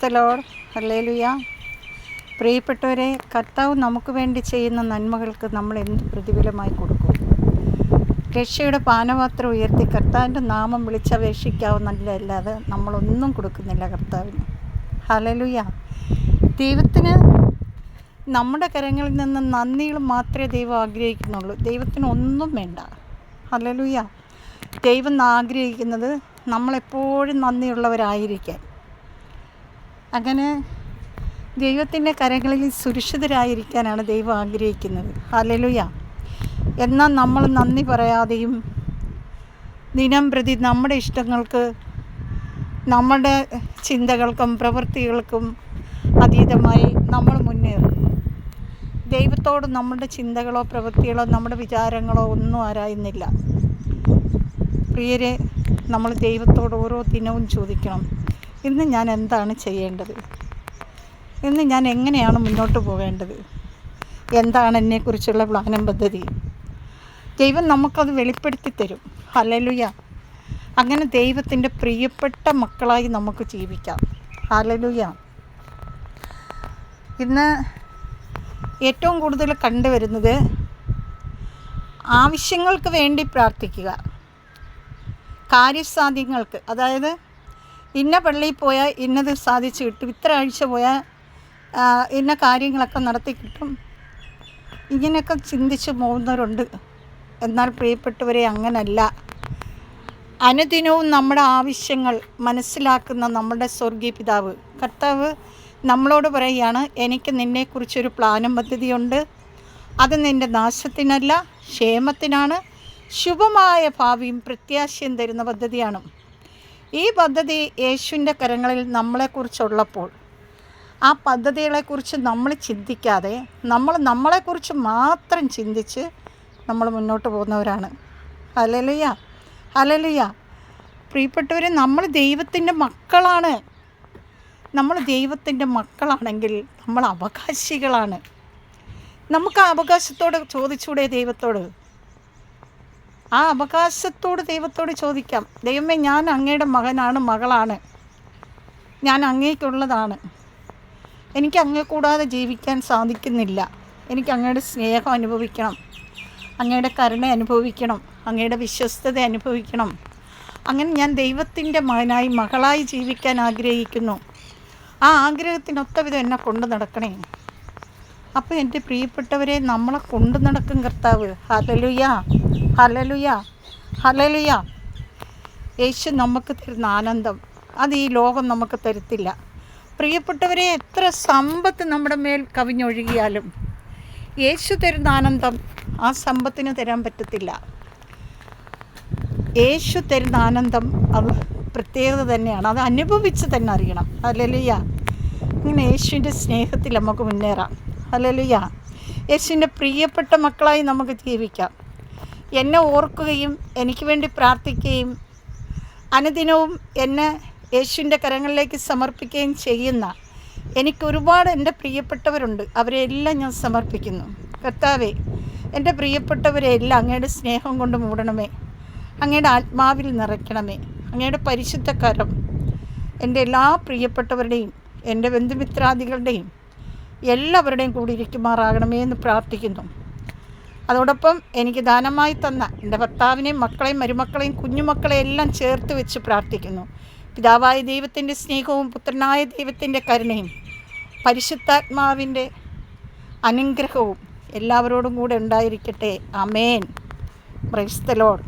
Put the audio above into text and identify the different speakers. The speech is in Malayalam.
Speaker 1: The Lord. ഹല്ലേലൂയ. പ്രിയപ്പെട്ടവരെ, കർത്താവ് നമുക്ക് വേണ്ടി ചെയ്യുന്ന നന്മകൾക്ക് നമ്മൾ എന്ത് പ്രതിഫലമായി കൊടുക്കും? രക്ഷയുടെ പാനപാത്രം ഉയർത്തി കർത്താവിൻ്റെ നാമം വിളിച്ചപേക്ഷിക്കാവുന്നതല്ലാതെ നമ്മളൊന്നും കൊടുക്കുന്നില്ല കർത്താവിന്. ഹല്ലേലൂയ. ദൈവത്തിന് നമ്മുടെ കരങ്ങളിൽ നിന്ന് നന്ദികൾ മാത്രമേ ദൈവം ആഗ്രഹിക്കുന്നുള്ളൂ. ദൈവത്തിന് ഒന്നും വേണ്ട. ഹല്ലേലൂയ. ദൈവം ആഗ്രഹിക്കുന്നത് നമ്മളെപ്പോഴും നന്ദിയുള്ളവരായിരിക്കാൻ. അങ്ങനെ ദൈവത്തിൻ്റെ കരങ്ങളിൽ സുരക്ഷിതരായിരിക്കാനാണ് ദൈവം ആഗ്രഹിക്കുന്നത്. ഹല്ലേലൂയ. എന്നാൽ നമ്മൾ നന്ദി പറയാതെയും ദിനം പ്രതി നമ്മുടെ ഇഷ്ടങ്ങൾക്ക്, നമ്മുടെ ചിന്തകൾക്കും പ്രവൃത്തികൾക്കും അതീതമായി നമ്മൾ മുന്നേറും. ദൈവത്തോട് നമ്മുടെ ചിന്തകളോ പ്രവൃത്തികളോ നമ്മുടെ വിചാരങ്ങളോ ഒന്നും ആരായുന്നില്ല. പ്രിയരെ, നമ്മൾ ദൈവത്തോട് ഓരോ ദിനവും ചോദിക്കണം, ഇന്ന് ഞാൻ എന്താണ് ചെയ്യേണ്ടത്? ഇന്ന് ഞാൻ എങ്ങനെയാണ് മുന്നോട്ട് പോകേണ്ടത്? എന്താണ് എന്നെക്കുറിച്ചുള്ള പ്ലാനും പദ്ധതി? ദൈവം നമുക്കത് വെളിപ്പെടുത്തി തരും. ഹല്ലേലൂയ. അങ്ങനെ ദൈവത്തിൻ്റെ പ്രിയപ്പെട്ട മക്കളായി നമുക്ക് ജീവിക്കാം. ഹല്ലേലൂയ. ഇന്ന് ഏറ്റവും കൂടുതൽ കണ്ടുവരുന്നത് ആവശ്യങ്ങൾക്ക് വേണ്ടി പ്രാർത്ഥിക്കുക, കാര്യസാധ്യങ്ങൾക്ക്. അതായത് ഇന്ന പള്ളിയിൽ പോയാൽ ഇന്നത് സാധിച്ചു കിട്ടും, ഇത്ര ആഴ്ച പോയാൽ ഇന്ന കാര്യങ്ങളൊക്കെ നടത്തി കിട്ടും, ഇങ്ങനെയൊക്കെ ചിന്തിച്ച് പോകുന്നവരുണ്ട്. എന്നാൽ പ്രിയപ്പെട്ടവരെ, അങ്ങനല്ല. അനുദിനവും നമ്മുടെ ആവശ്യങ്ങൾ മനസ്സിലാക്കുന്ന നമ്മുടെ സ്വർഗീയ പിതാവ് കർത്താവ് നമ്മളോട് പറയുകയാണ്, എനിക്ക് നിന്നെക്കുറിച്ചൊരു പ്ലാനും പദ്ധതിയുണ്ട്. അത് നിൻ്റെ നാശത്തിനല്ല, ക്ഷേമത്തിനാണ്. ശുഭമായ ഭാവിയും പ്രത്യാശയും തരുന്ന പദ്ധതിയാണ്. ഈ പദ്ധതി യേശുവിൻ്റെ കരങ്ങളിൽ നമ്മളെക്കുറിച്ചുള്ളപ്പോൾ ആ പദ്ധതികളെക്കുറിച്ച് നമ്മൾ ചിന്തിക്കാതെ നമ്മളെക്കുറിച്ച് മാത്രം ചിന്തിച്ച് നമ്മൾ മുന്നോട്ട് പോകുന്നവരാണ്. ഹല്ലേലൂയ. ഹല്ലേലൂയ. പ്രിയപ്പെട്ടവരെ, നമ്മൾ ദൈവത്തിൻ്റെ മക്കളാണ്. നമ്മൾ ദൈവത്തിൻ്റെ മക്കളാണെങ്കിൽ നമ്മൾ അവകാശികളാണ്. നമുക്ക് ആ അവകാശത്തോട് ചോദിച്ചൂടെ ദൈവത്തോട്? ആ അവകാശത്തോട് ദൈവത്തോട് ചോദിക്കാം, ദൈവമേ, ഞാൻ അങ്ങയുടെ മകനാണ്, മകളാണ്, ഞാൻ അങ്ങേക്കുള്ളതാണ്. എനിക്ക് അങ്ങേ കൂടാതെ ജീവിക്കാൻ സാധിക്കുന്നില്ല. എനിക്ക് അങ്ങയുടെ സ്നേഹം അനുഭവിക്കണം, അങ്ങയുടെ കരുണ അനുഭവിക്കണം, അങ്ങയുടെ വിശ്വസ്തത അനുഭവിക്കണം. അങ്ങനെ ഞാൻ ദൈവത്തിൻ്റെ മകനായി, മകളായി ജീവിക്കാൻ ആഗ്രഹിക്കുന്നു. ആ ആഗ്രഹത്തിനൊത്തവിധം എന്നെ കൊണ്ടു നടക്കണേ. അപ്പോൾ എൻ്റെ പ്രിയപ്പെട്ടവരെ, നമ്മളെ കൊണ്ടു നടക്കും കർത്താവ്. ഹല്ലേലൂയ. ഹല്ലേലൂയ. ഹല്ലേലൂയ. യേശു നമുക്ക് തരുന്ന ആനന്ദം അത് ഈ ലോകം നമുക്ക് തരത്തില്ല. പ്രിയപ്പെട്ടവരെ, എത്ര സമ്പത്ത് നമ്മുടെ മേൽ കവിഞ്ഞൊഴുകിയാലും യേശു തരുന്ന ആനന്ദം ആ സമ്പത്തിന് തരാൻ പറ്റത്തില്ല. യേശു തരുന്ന ആനന്ദം അത് പ്രത്യേകത തന്നെയാണ്. അത് അനുഭവിച്ച് തന്നെ അറിയണം. ഹല്ലേലൂയ. ഇങ്ങനെ യേശുവിൻ്റെ സ്നേഹത്തിൽ നമുക്ക് മുന്നേറാം. ഹല്ലേലൂയ. യേശുവിൻ്റെ പ്രിയപ്പെട്ട മക്കളായി നമുക്ക് ജീവിക്കാം. എന്നെ ഓർക്കുകയും എനിക്ക് വേണ്ടി പ്രാർത്ഥിക്കുകയും അനുദിനവും എന്നെ യേശുവിൻ്റെ കരങ്ങളിലേക്ക് സമർപ്പിക്കുകയും ചെയ്യുന്ന എനിക്കൊരുപാട് എൻ്റെ പ്രിയപ്പെട്ടവരുണ്ട്. അവരെല്ലാം ഞാൻ സമർപ്പിക്കുന്നു. കർത്താവേ, എൻ്റെ പ്രിയപ്പെട്ടവരെ എല്ലാം അങ്ങയുടെ സ്നേഹം കൊണ്ട് മൂടണമേ, അങ്ങയുടെ ആത്മാവിൽ നിറയ്ക്കണമേ. അങ്ങയുടെ പരിശുദ്ധ കരം എൻ്റെ എല്ലാ പ്രിയപ്പെട്ടവരുടെയും എൻ്റെ ബന്ധുമിത്രാദികളുടെയും എല്ലാവരുടെയും കൂടി ഇരിക്കുമാറാകണമേ എന്ന് പ്രാർത്ഥിക്കുന്നു. അതോടൊപ്പം എനിക്ക് ദാനമായി തന്ന എൻ്റെ ഭർത്താവിനെയും മക്കളെയും മരുമക്കളെയും കുഞ്ഞുമക്കളെയും എല്ലാം ചേർത്ത് വെച്ച് പ്രാർത്ഥിക്കുന്നു. പിതാവായ ദൈവത്തിൻ്റെ സ്നേഹവും പുത്രനായ ദൈവത്തിൻ്റെ കരുണയും പരിശുദ്ധാത്മാവിൻ്റെ അനുഗ്രഹവും എല്ലാവരോടും കൂടെ ഉണ്ടായിരിക്കട്ടെ. ആമേൻ. Praise the Lord.